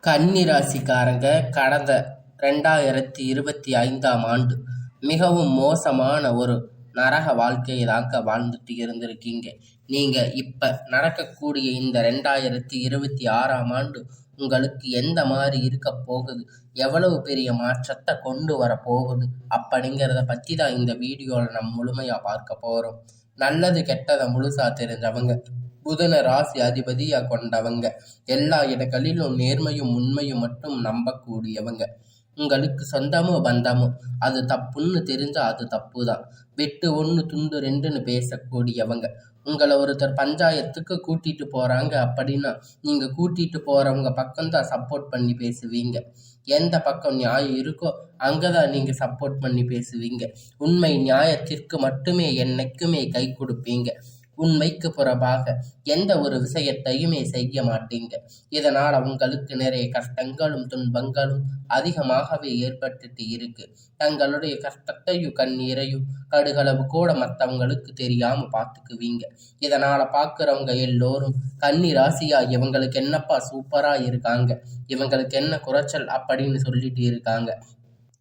கன்னி ராசிக்காரங்க கடந்த 2025ஆம் ஆண்டு மிகவும் மோசமான ஒரு நரக வாழ்க்கையை தாங்க வாழ்ந்துட்டு இருந்திருக்கீங்க. நீங்க இப்ப நடக்கக்கூடிய இந்த 2026ஆம் ஆண்டு உங்களுக்கு எந்த மாதிரி இருக்க போகுது, எவ்வளவு பெரிய மாற்றத்தை கொண்டு வர போகுது அப்படிங்கிறத பத்தி தான் இந்த வீடியோவில் நம்ம முழுமையா பார்க்க போறோம். நல்லது கெட்டதை முழுசா தெரிஞ்சவங்க, புதன ராசி அதிபதியா கொண்டவங்க, எல்லா இடங்களிலும் நேர்மையும் உண்மையும் மட்டும் நம்பக்கூடியவங்க, உங்களுக்கு சொந்தமோ பந்தமோ அது தப்புன்னு தெரிஞ்சா அது தப்பு தான், வெட்டு ஒன்று துண்டு ரெண்டுன்னு பேசக்கூடியவங்க, உங்களை ஒருத்தர் பஞ்சாயத்துக்கு கூட்டிட்டு போறாங்க அப்படின்னா நீங்க கூட்டிட்டு போறவங்க பக்கம்தான் சப்போர்ட் பண்ணி பேசுவீங்க. எந்த பக்கம் நியாயம் இருக்கோ அங்கதான் நீங்க சப்போர்ட் பண்ணி பேசுவீங்க. உண்மை நியாயத்திற்கு மட்டுமே என்னைக்குமே கை கொடுப்பீங்க. உண்மைக்கு புறம்பாக எந்த ஒரு விஷயத்தையுமே செய்ய மாட்டீங்க. இதனால உங்களுக்கு நிறைய கஷ்டங்களும் துன்பங்களும் அதிகமாகவே ஏற்பட்டுட்டு இருக்கு. தங்களுடைய கஷ்டத்தையும் கண்ணீரையும் கடுகளவு கூட மற்றவங்களுக்கு தெரியாம பார்த்துக்குவீங்க. இதனால பார்க்குறவங்க எல்லோரும் கன்னி ராசியா இவங்களுக்கு என்னப்பா சூப்பரா இருக்காங்க, இவங்களுக்கு என்ன குறைச்சல் அப்படின்னு சொல்லிட்டு இருக்காங்க.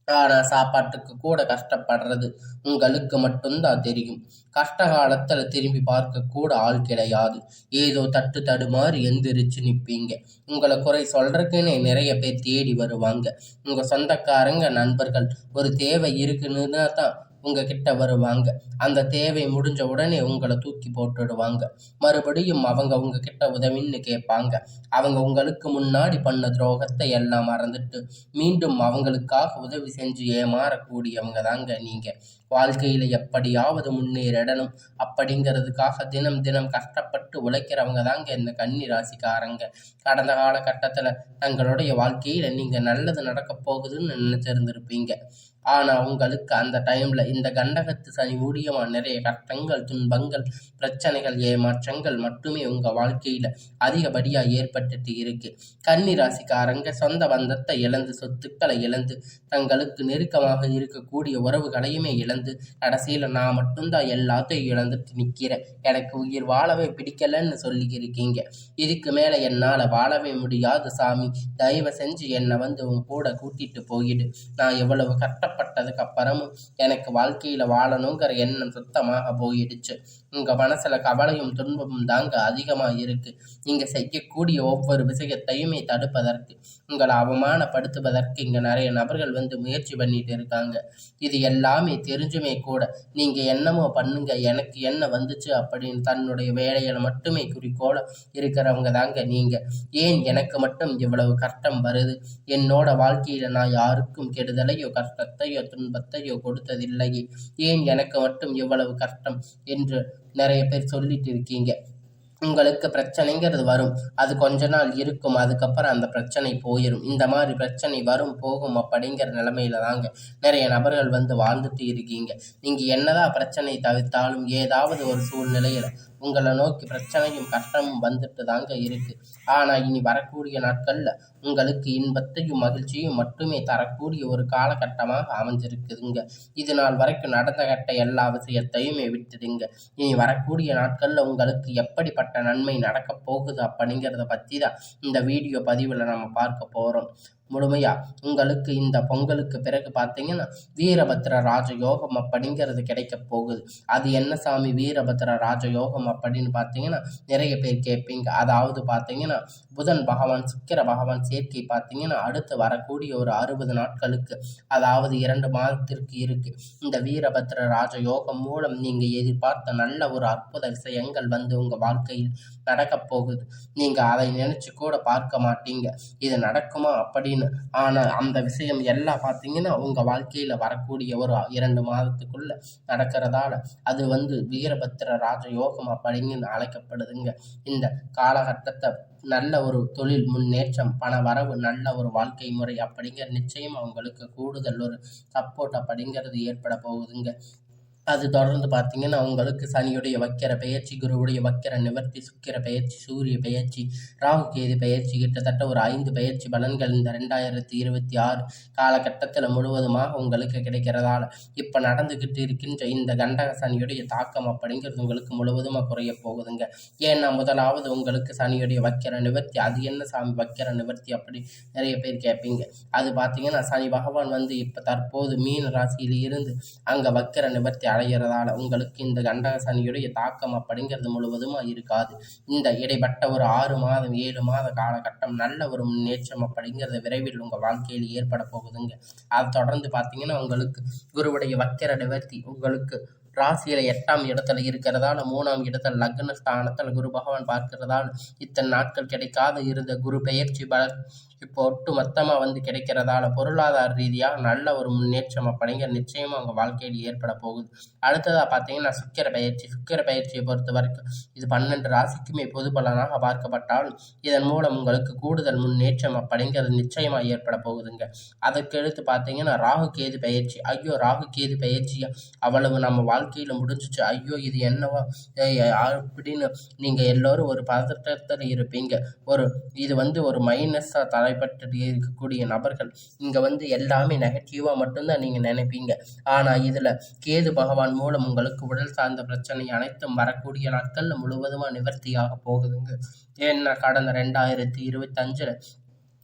ஆனா சாப்பாட்டுக்கு கூட கஷ்டப்படுறது உங்களுக்கு மட்டும்தான் தெரியும். கஷ்ட காலத்துல திரும்பி பார்க்க கூட ஆள் கிடையாது. ஏதோ தட்டு தடுமாறி எந்திரிச்சு நிப்பீங்க. உங்களை குறை சொல்றதுக்குன்னே நிறைய பேர் தேடி வருவாங்க. உங்க சொந்தக்காரங்க நண்பர்கள் ஒரு தேவை இருக்குன்னு தான் உங்ககிட்ட வருவாங்க. அந்த தேவை முடிஞ்ச உடனே உங்களை தூக்கி போட்டுடுவாங்க. மறுபடியும் அவங்க உங்ககிட்ட உதவின்னு கேட்பாங்க. அவங்க உங்களுக்கு முன்னாடி பண்ண துரோகத்தை எல்லாம் மறந்துட்டு மீண்டும் அவங்களுக்காக உதவி செஞ்சு ஏமாறக்கூடியவங்க தாங்க நீங்க. வாழ்க்கையில எப்படியாவது முன்னேறிடணும் அப்படிங்கிறதுக்காக தினம் தினம் கஷ்டப்பட்டு உழைக்கிறவங்க தாங்க இந்த கன்னி ராசிக்காரங்க. கடந்த காலகட்டத்துல தங்களுடைய வாழ்க்கையில நீங்க நல்லது நடக்க போகுதுன்னு நினைச்சிருந்திருப்பீங்க. ஆனா உங்களுக்கு அந்த டைம்ல இந்த கண்டகத்து சனி மூலியமா நிறைய கஷ்டங்கள், துன்பங்கள், பிரச்சனைகள், ஏமாற்றங்கள் மட்டுமே உங்க வாழ்க்கையில அதிகப்படியா ஏற்பட்டுட்டு இருக்கு. கன்னி ராசிக்காரங்க சொந்த பந்தத்தை இழந்து, சொத்துக்களை இழந்து, தங்களுக்கு நெருக்கமாக இருக்கக்கூடிய உறவுகளையுமே இழந்து, கடைசியில நான் மட்டும்தான் எல்லாத்தையும் இழந்துட்டு நிக்கிறேன், எனக்கு உயிர் வாழவே பிடிக்கலன்னு சொல்லி இருக்கீங்க. இதுக்கு மேல என்னால வாழவே முடியாது சாமி, தயவு செஞ்சு என்னை உன் கூட கூட்டிட்டு போயிடு. நான் எவ்வளவு கஷ்டப்பட்டதுக்கு அப்புறமும் எனக்கு வாழ்க்கையில வாழணுங்கிற எண்ணம் சுத்தமாக போயிடுச்சு. உங்க மனசுல கவலையும் துன்பமும் தாங்க அதிகமா இருக்கு. நீங்க செய்யக்கூடிய ஒவ்வொரு விஷயத்தையுமே தடுப்பதற்கு, உங்களை அவமானப்படுத்துவதற்கு இங்க நிறைய நபர்கள் முயற்சி பண்ணிட்டு இருக்காங்க. இது எல்லாமே தெரிஞ்சுமே கூட நீங்க என்னமோ பண்ணுங்க, எனக்கு என்ன வந்துச்சு அப்படின்னு தன்னுடைய வேலையில மட்டுமே குறிக்கோள இருக்கிறவங்க தாங்க நீங்க. ஏன் எனக்கு மட்டும் இவ்வளவு கஷ்டம் வருது, என்னோட வாழ்க்கையில நான் யாருக்கும் கெடுதலையோ கஷ்டத்தையோ துன்பத்தையோ கொடுத்ததில்லையே, ஏன் எனக்கு மட்டும் இவ்வளவு கஷ்டம் என்று நிறைய பேர் சொல்லிட்டு இருக்கீங்க. உங்களுக்கு பிரச்சனைங்கிறது வரும், அது கொஞ்ச நாள் இருக்கும், அதுக்கப்புறம் அந்த பிரச்சனை போயிடும். இந்த மாதிரி பிரச்சனை வரும் போகும் அப்படிங்கிற நிலைமையில தாங்க நிறைய நபர்கள் வாழ்ந்துட்டு இருக்கீங்க. நீங்க என்னதான் பிரச்சனை தவிர்த்தாலும் ஏதாவது ஒரு சூழ்நிலையில உங்களை நோக்கி பிரச்சனையும் கஷ்டமும் வந்துட்டு தாங்க இருக்கு. ஆனா இனி வரக்கூடிய நாட்கள்ல உங்களுக்கு இன்பத்தையும் மகிழ்ச்சியும் மட்டுமே தரக்கூடிய ஒரு காலகட்டமாக அமைஞ்சிருக்குதுங்க. இது நாள் வரைக்கும் நடந்த கட்ட எல்லா விஷயத்தையுமே விட்டுடுங்க. இனி வரக்கூடிய நாட்கள்ல உங்களுக்கு எப்படிப்பட்ட நன்மை நடக்க போகுது அப்படிங்கிறத பத்தி தான் இந்த வீடியோ பதிவுல நம்ம பார்க்க போறோம். முழுமையா உங்களுக்கு இந்த பொங்கலுக்கு பிறகு பார்த்தீங்கன்னா வீரபத்ர ராஜயோகம் அப்படிங்கிறது கிடைக்க போகுது. அது என்ன சாமி வீரபத்ர ராஜயோகம் அப்படின்னு பார்த்தீங்கன்னா நிறைய பேர் கேட்பீங்க. அதாவது பார்த்தீங்கன்னா புதன் பகவான் சுக்கிர பகவான் சேர்க்கை பார்த்தீங்கன்னா அடுத்து வரக்கூடிய ஒரு 60 நாட்களுக்கு, அதாவது 2 மாதத்திற்கு இருக்கு. இந்த வீரபத்ர ராஜயோகம் மூலம் நீங்க எதிர்பார்த்த நல்ல ஒரு அற்புத விஷயங்கள் உங்க வாழ்க்கையில் நடக்க போகுது. நீங்க அதை நினைச்சு கூட பார்க்க மாட்டீங்க இது நடக்குமா அப்படின்னு. ஆனா அந்த விஷயம் எல்லாம் பார்த்தீங்கன்னா உங்க வாழ்க்கையில வரக்கூடிய ஒரு 2 மாதத்துக்குள்ள நடக்கிறதால அது வீரபத்திர ராஜயோகம் அப்படின்னு அழைக்கப்படுதுங்க. இந்த காலகட்டத்தை நல்ல ஒரு தொழில் முன்னேற்றம், பண வரவு, நல்ல ஒரு வாழ்க்கை முறை அப்படிங்கிற நிச்சயம் அவங்களுக்கு கூடுதல் ஒரு சப்போர்ட் அப்படிங்கிறது ஏற்பட போகுதுங்க. அது தொடர்ந்து பார்த்தீங்கன்னா, உங்களுக்கு சனியுடைய வக்கிர பெயர்ச்சி, குருவுடைய வக்கிர நிவர்த்தி, சுக்கிர பெயர்ச்சி, சூரிய பெயர்ச்சி, ராகு கேது பெயர்ச்சி கிட்டத்தட்ட ஒரு 5 பெயர்ச்சி பலன்கள் இந்த 2026 காலகட்டத்தில முழுவதுமாக உங்களுக்கு கிடைக்கிறதால, இப்ப நடந்துகிட்டு இருக்கின்ற இந்த கண்டக சனியுடைய தாக்கம் அப்படிங்கிறது உங்களுக்கு முழுவதுமா குறைய போகுதுங்க. ஏன்னா, முதலாவது உங்களுக்கு சனியுடைய வக்கிர நிவர்த்தி. அது என்ன சாமி வக்கிர நிவர்த்தி அப்படி நிறைய பேர் கேட்பீங்க. அது பார்த்தீங்கன்னா, சனி பகவான் வந்து இப்ப தற்போது மீன ராசியில இருந்து அங்க வக்கிர நிவர்த்தி அடைகிறதால உங்களுக்கு இந்த கண்டக சனியுடைய தாக்கம் அப்படிங்கிறது முழுவதுமா இருக்காது. இந்த இடைப்பட்ட ஒரு 6 மாதம் 7 மாத காலகட்டம் நல்ல ஒரு முன்னேற்றம் அப்படிங்கிறது விரைவில் உங்க வாழ்க்கையில் ஏற்பட போகுதுங்க. அதை தொடர்ந்து பார்த்தீங்கன்னா, உங்களுக்கு குருவுடைய வக்கிர நிவர்த்தி உங்களுக்கு ராசியில 8ஆம் இடத்துல இருக்கிறதால 3ஆம் இடத்துல லக்ன ஸ்தானத்துல குரு பகவான் பார்க்கிறதால இத்தனை நாட்கள் கிடைக்காத இருந்த குரு பெயர்ச்சி பலன் இப்போ ஒட்டு மொத்தமா வந்து கிடைக்கிறதால பொருளாதார ரீதியாக நல்ல ஒரு முன்னேற்றம் அப்படிங்கிற நிச்சயமா உங்க வாழ்க்கையில் ஏற்பட போகுது. அடுத்ததா பார்த்தீங்கன்னா சுக்கிர பயிற்சியை பொறுத்த வரைக்கும் இது 12 ராசிக்குமே பொது பலனாக பார்க்கப்பட்டாலும் இதன் மூலம் உங்களுக்கு கூடுதல் முன்னேற்றம் அப்படிங்கிறது நிச்சயமா ஏற்பட போகுதுங்க. அதற்கு அடுத்து பார்த்தீங்கன்னா ராகு கேது பயிற்சி. ஐயோ, ராகு கேது பயிற்சியா அவ்வளவு நம்ம வாழ்க்கையில முடிஞ்சிச்சு, ஐயோ இது என்னவா அப்படின்னு நீங்க எல்லோரும் ஒரு பதட்டத்தில் இருப்பீங்க. இது வந்து ஒரு மைனஸா தலைப்பட்டு இருக்கக்கூடிய நபர்கள் இங்க வந்து எல்லாமே நெகட்டிவா மட்டும்தான் நீங்க நினைப்பீங்க. ஆனா இதுல கேது பகவான் மூலம் உங்களுக்கு உடல் சார்ந்த பிரச்சனை அனைத்தும் வரக்கூடிய நாட்கள்ல முழுவதுமா நிவர்த்தியாக போகுதுங்க. ஏன்னா கடந்த 2025ல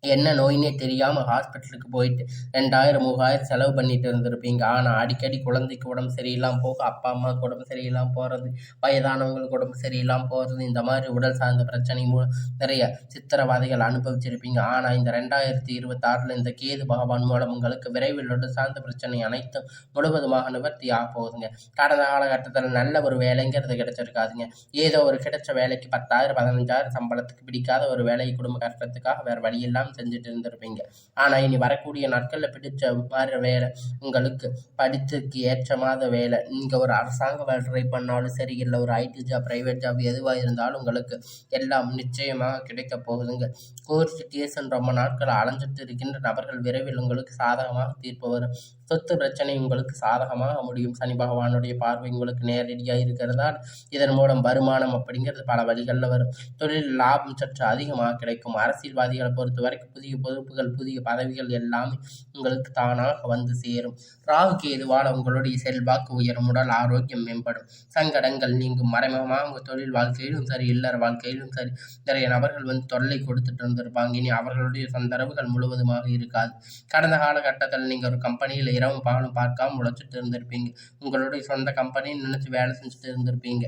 என்ன நோயினே தெரியாம ஹாஸ்பிட்டலுக்கு போயிட்டு 2000 3000 செலவு பண்ணிட்டு இருந்திருப்பீங்க. ஆனா அடிக்கடி குழந்தைக்கு உடம்பு சரியில்லாம போக, அப்பா அம்மாவுக்கு உடம்பு சரியில்லாம போறது, வயதானவங்களுக்கு உடம்பு சரியில்லாம போறது, இந்த மாதிரி உடல் சார்ந்த பிரச்சனை மூலம் நிறைய சித்திரவதைகள் அனுபவிச்சிருப்பீங்க. ஆனா இந்த 2026ல இந்த கேது பகவான் மூலம் உங்களுக்கு விரைவில் உடல் சார்ந்த பிரச்சனை அனைத்தும் முழுவதுமாக நிவர்த்தி ஆக போகுதுங்க. கடந்த காலகட்டத்தில் நல்ல ஒரு வேலைங்கிறது கிடைச்சிருக்காதுங்க. ஏதோ ஒரு கிடைச்ச வேலைக்கு 10,000 15,000 சம்பளத்துக்கு பிடிக்காத ஒரு வேலையை குடும்ப கஷ்டத்துக்காக வேற வழி இல்லாம செஞ்சுட்டு இருந்திருப்பீங்க. ஆனா இனி வரக்கூடிய நாட்கள்ல பிடிச்ச மாதிரி வேலை, உங்களுக்கு படித்ததுக்கு ஏற்றமாத வேலை, நீங்க ஒரு அரசாங்க வேலை ட்ரை பண்ணாலும் சரி, இல்லை ஒரு ஐடி ஜாப் பிரைவேட் ஜாப் எதுவா இருந்தாலும் உங்களுக்கு எல்லாம் நிச்சயமாக கிடைக்க போகுதுங்க. கோர்ட் கேஸ்ன்னு ரொம்ப நாட்கள் அலைஞ்சிட்டு இருக்கின்ற நபர்கள் விரைவில் உங்களுக்கு சாதகமாக தீர்ப்பு வரும். சொத்து பிரச்சனை உங்களுக்கு சாதகமாக முடியும். சனி பகவானுடைய பார்வை உங்களுக்கு நேரடியாக இருக்கிறதால் இதன் மூலம் வருமானம் அப்படிங்கிறது பல வழிகளில் வரும். தொழில் லாபம் சற்று அதிகமாக கிடைக்கும். அரசியல்வாதிகளை பொறுத்த வரைக்கும் புதிய பொறுப்புகள் புதிய பதவிகள் எல்லாமே உங்களுக்கு தானாக வந்து சேரும். ராகு கேதுவால் உங்களுடைய செல்வாக்கு உயரும். உடல் ஆரோக்கியம் மேம்படும். சங்கடங்கள் நீங்கும். மறைமுகமாக உங்கள் தொழில் வாழ்க்கையிலும் சரி, இல்லற வாழ்க்கையிலும் சரி, நிறைய நபர்கள் வந்து தொல்லை கொடுத்துட்டு இருந்திருப்பாங்க. இனி அவர்களுடைய தொந்தரவுகள் முழுவதுமாக இருக்காது. கடந்த காலகட்டத்தில் நீங்கள் ஒரு கம்பெனியில் இரவும் பகலும் பார்க்காம உழைச்சிட்டு இருந்திருப்பீங்க. உங்களுடைய சொந்த கம்பெனின்னு நினைச்சு வேலை செஞ்சுட்டு இருந்திருப்பீங்க.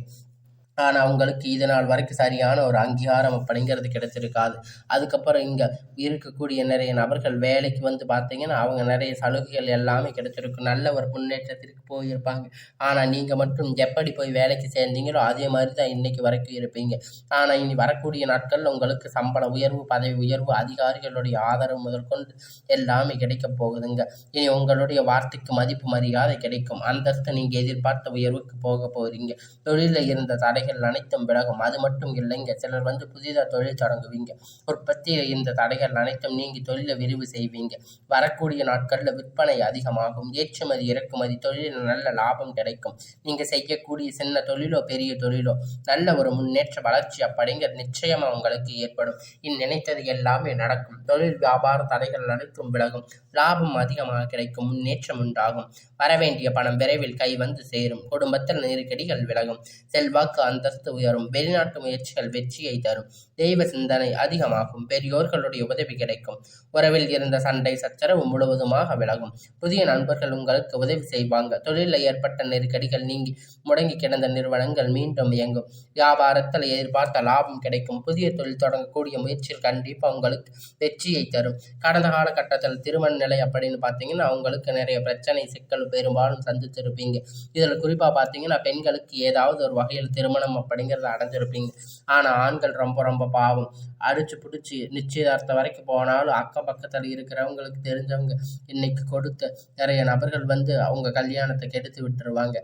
ஆனா உங்களுக்கு இது நாள் வரைக்கும் சரியான ஒரு அங்கீகாரம் அப்படிங்கிறது கிடைச்சிருக்காது. அதுக்கப்புறம் இங்க இருக்கக்கூடிய நிறைய நபர்கள் வேலைக்கு வந்து பார்த்தீங்கன்னா, அவங்க நிறைய சலுகைகள் எல்லாமே கிடைச்சிருக்கும். நல்ல ஒரு முன்னேற்றத்திற்கு போயிருப்பாங்க. ஆனா நீங்க மட்டும் எப்படி போய் வேலைக்கு சேர்ந்தீங்களோ அதே மாதிரி தான் இன்னைக்கு வரைக்கும் இருப்பீங்க. ஆனா இனி வரக்கூடிய நாட்கள்ல உங்களுக்கு சம்பள உயர்வு, பதவி உயர்வு, அதிகாரிகளுடைய ஆதரவு முதற்கொண்டு எல்லாமே கிடைக்கப் போகுதுங்க. இனி உங்களுடைய வார்த்தைக்கு மதிப்பு மரியாதை கிடைக்கும். அந்தஸ்து நீங்க எதிர்பார்த்த உயர்வுக்கு போக போறீங்க. தொழிலில் இருந்த தடைகள் அனைத்தும் விலகும். அது மட்டும் இல்லைங்க, சிலர் வந்து புதிதாக தொழில் தொடங்குவீங்க. உற்பத்தியில் இருந்த தடைகள் அனைத்தும் நீங்கி தொழிலை விரிவு செய்வீங்க. வரக்கூடிய நாட்களில் விற்பனை அதிகமாகும். ஏற்றுமதி இறக்குமதி தொழிலில் நல்ல லாபம் கிடைக்கும். நீங்க செய்யக்கூடிய சின்ன தொழிலோ பெரிய தொழிலோ நல்ல ஒரு முன்னேற்ற வளர்ச்சி அப்படிங்கிற நிச்சயமா உங்களுக்கு ஏற்படும். நினைத்தது எல்லாமே நடக்கும். தொழில் வியாபார தடைகள் அனைத்தும் விலகும். லாபம் அதிகமாக கிடைக்கும். முன்னேற்றம் உண்டாகும். வரவேண்டிய பணம் விரைவில் கை வந்து சேரும். குடும்பத்தில் நெருக்கடிகள் விலகும். செல்வாக்கு அந்தஸ்து உயரும். வெளிநாட்டு முயற்சிகள் வெற்றியை தரும். தெய்வ சிந்தனை அதிகமாகும். பெரியோர்களுடைய உதவி கிடைக்கும். உறவில் இருந்த சண்டை சச்சரவு முழுவதுமாக விலகும். புதிய நண்பர்கள் உங்களுக்கு உதவி செய்வாங்க. தொழிலில் ஏற்பட்ட நெருக்கடிகள் நீங்கி முடங்கி கிடந்த நிறுவனங்கள் மீண்டும் இயங்கும். வியாபாரத்தில் எதிர்பார்த்த லாபம் கிடைக்கும். புதிய தொழில் தொடங்கக்கூடிய முயற்சியில் கண்டிப்பாக உங்களுக்கு வெற்றியை தரும். கடந்த காலகட்டத்தில் திருமண நிலை அப்படின்னு பார்த்தீங்கன்னா அவங்களுக்கு நிறைய பிரச்சனை சிக்கல் பெரும்பாலும் சந்திச்சிருப்பீங்க. இதில் குறிப்பாக பார்த்தீங்கன்னா பெண்களுக்கு ஏதாவது ஒரு வகையில் திருமணம் அப்படிங்கிறத அடைஞ்சிருப்பீங்க. ஆனால் ஆண்கள் ரொம்ப ரொம்ப பாவம். அடிச்சு பிடிச்சி நிச்சயதார்த்தம் வரைக்கும் போனாலும் அக்கம் பக்கத்தில் இருக்கிறவங்களுக்கு தெரிஞ்சவங்க இன்னைக்கு கொடுத்த நிறைய நபர்கள் வந்து அவங்க கல்யாணத்தை கெடுத்து விட்டுருவாங்க.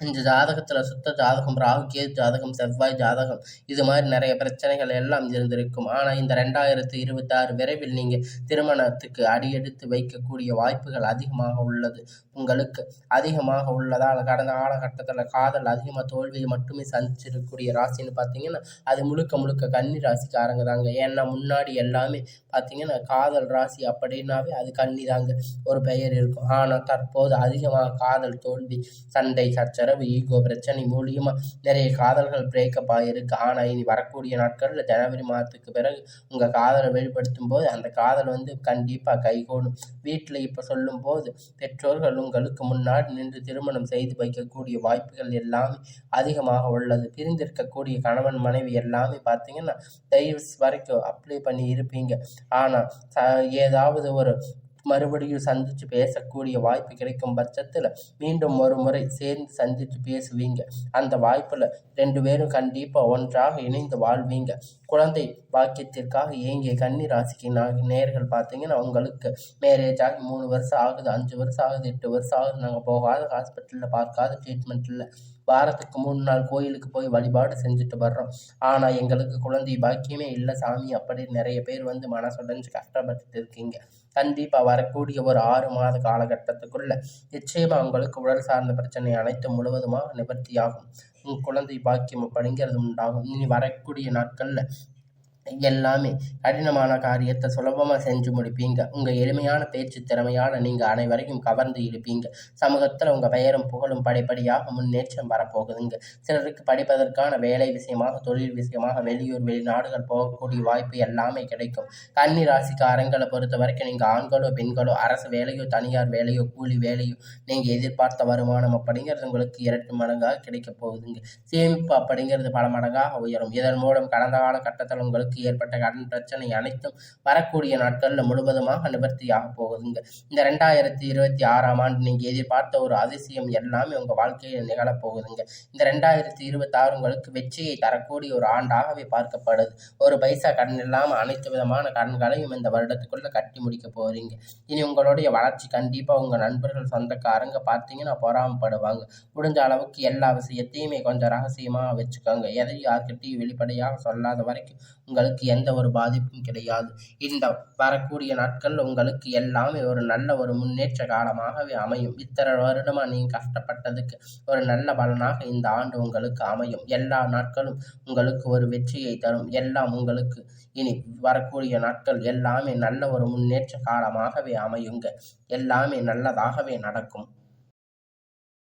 இந்த ஜாதகத்துல சுத்த ஜாதகம், ராகு கேது ஜாதகம், செவ்வாய் ஜாதகம் இது மாதிரி நிறைய பிரச்சனைகள் எல்லாம் இருந்திருக்கும். ஆனா இந்த 2026 விரைவில் நீங்க திருமணத்துக்கு அடியெடுத்து வைக்கக்கூடிய வாய்ப்புகள் அதிகமாக உள்ளது. உங்களுக்கு அதிகமாக உள்ளதால் கடந்த காலகட்டத்துல காதல் அதிகமா தோல்வியை மட்டுமே சந்திச்சிருக்கக்கூடிய ராசின்னு பார்த்தீங்கன்னா, அது முழுக்க முழுக்க கன்னி ராசிக்காரங்க தாங்க. ஏன்னா முன்னாடி எல்லாமே பார்த்தீங்கன்னா காதல் ராசி அப்படின்னாவே அது கன்னி தாங்க ஒரு பெயர் இருக்கும். ஆனா தற்போது அதிகமாக காதல் தோல்வி, சண்டை சச்சரவு, ஈகோ பிரச்சனை மூலியமா நிறைய காதல்கள் பிரேக்கப் ஆகிருக்கு. ஆனா இனி வரக்கூடிய நாட்கள்ல ஜனவரி மாதத்துக்கு பிறகு உங்க காதலை வெளிப்படுத்தும் போது அந்த காதல் கண்டிப்பா கைகூடும். வீட்டுல இப்ப சொல்லும் போது பெற்றோர்கள் உங்களுக்கு முன்னாடி நின்று திருமணம் செய்து வைக்கக்கூடிய வாய்ப்புகள் எல்லாமே அதிகமாக உள்ளது. பிரிந்திருக்கக்கூடிய கணவன் மனைவி எல்லாமே பார்த்தீங்கன்னா டைவர்ஸ் வரைக்கும் அப்ளை பண்ணி இருப்பீங்க. ஆனா ஏதாவது ஒரு மறுபடியும் சந்திச்சு பேசக்கூடிய வாய்ப்பு கிடைக்கும் பட்சத்துல மீண்டும் ஒரு முறை சேர்ந்து சந்திச்சு பேசுவீங்க. அந்த வாய்ப்புல 2 பேரும் கண்டிப்பா ஒன்றாக இணைந்து வாழ்வீங்க. குழந்தை பாக்கியத்திற்காக ஏங்கிய கன்னி ராசிக்கு நேயர்கள் பார்த்தீங்கன்னா, உங்களுக்கு மேரேஜ் ஆகி 3 வருஷம் ஆகுது, 5 வருஷம் ஆகுது, 8 வருஷம் ஆகுது, நாங்க போகாத ஹாஸ்பிட்டல்ல பார்க்காத ட்ரீட்மெண்ட் இல்ல, வாரத்துக்கு 3 நாள் கோயிலுக்கு போய் வழிபாடு செஞ்சுட்டு வர்றோம், ஆனா எங்களுக்கு குழந்தை பாக்கியமே இல்ல சாமி அப்படின்னு நிறைய பேர் மனசுடைஞ்சு கஷ்டப்பட்டுட்டு இருக்கீங்க. கண்டிப்பா வரக்கூடிய ஒரு 6 மாத காலகட்டத்துக்குள்ள நிச்சயமா உங்களுக்கு உடல் சார்ந்த பிரச்சனை அனைத்தும் முழுவதுமாக நிவர்த்தியாகும். குழந்தை பாக்கியம் அப்படிங்கிறது உண்டாகும். இனி வரக்கூடிய நாட்கள்ல எல்லாமே கடினமான காரியத்தை சுலபமா செஞ்சு முடிப்பீங்க. உங்க எளிமையான பேச்சு திறமையால நீங்க அனைவரையும் கவர்ந்து இழுப்பீங்க. சமூகத்துல உங்க பெயரும் புகழும் படிப்படியாக முன்னேற்றம் வரப்போகுதுங்க. சிலருக்கு படிப்பதற்கான வேலை விஷயமாக, தொழில் விஷயமாக வெளியூர் வெளிநாடுகள் போகக்கூடிய வாய்ப்பு எல்லாமே கிடைக்கும். கன்னி ராசிக்காரங்களை பொறுத்த வரைக்கும் நீங்க ஆண்களோ பெண்களோ அரசு வேலையோ தனியார் வேலையோ கூலி வேலையோ நீங்க எதிர்பார்த்த வருமானம் அப்படிங்கிறது உங்களுக்கு 2 மடங்காக கிடைக்க போகுதுங்க. சேமிப்பு அப்படிங்கிறது பல மடங்காக உயரும். இதன் மூலம் கடந்த காலகட்டத்தில் உங்களுக்கு ஏற்பட்ட கடன் பிரச்சனை அனைத்தும் வரக்கூடிய நாட்கள்ல முழுவதுமாக நிவர்த்தியாக போகுதுங்க. இந்த 2026ஆம் ஆண்டு நீங்க எதிர்பார்த்த ஒரு அதிசயம் எல்லாமே உங்க வாழ்க்கையில் நிகழப் போகுதுங்க. இந்த 2026 உங்களுக்கு வெற்றியை தரக்கூடிய ஒரு ஆண்டாகவே பார்க்கப்படுது. ஒரு பைசா கடன் இல்லாம அனைத்து விதமான கடன்களையும் இந்த வருடத்துக்குள்ள கட்டி முடிக்க போறீங்க. இனி உங்களுடைய வளர்ச்சி கண்டிப்பா உங்க நண்பர்கள் சொந்தக்காரங்க பார்த்தீங்கன்னா பொறாமப்படுவாங்க. முடிஞ்ச அளவுக்கு எல்லா விஷயத்தையுமே கொஞ்சம் ரகசியமா வச்சுக்கோங்க. எதையும் யார்கிட்டையும் வெளிப்படையாக சொல்லாத வரைக்கும் உங்களுக்கு எந்த ஒரு பாதிப்பும் கிடையாது. இந்த வரக்கூடிய நாட்கள் உங்களுக்கு எல்லாமே ஒரு நல்ல ஒரு முன்னேற்ற காலமாகவே அமையும். இத்தனை வருடமா நீங்க கஷ்டப்பட்டதுக்கு ஒரு நல்ல பலனாக இந்த ஆண்டு உங்களுக்கு அமையும். எல்லா நாட்களும் உங்களுக்கு ஒரு வெற்றியை தரும். எல்லாம் உங்களுக்கு இனி வரக்கூடிய நாட்கள் எல்லாமே நல்ல ஒரு முன்னேற்ற காலமாகவே அமையுங்க. எல்லாமே நல்லதாகவே நடக்கும்.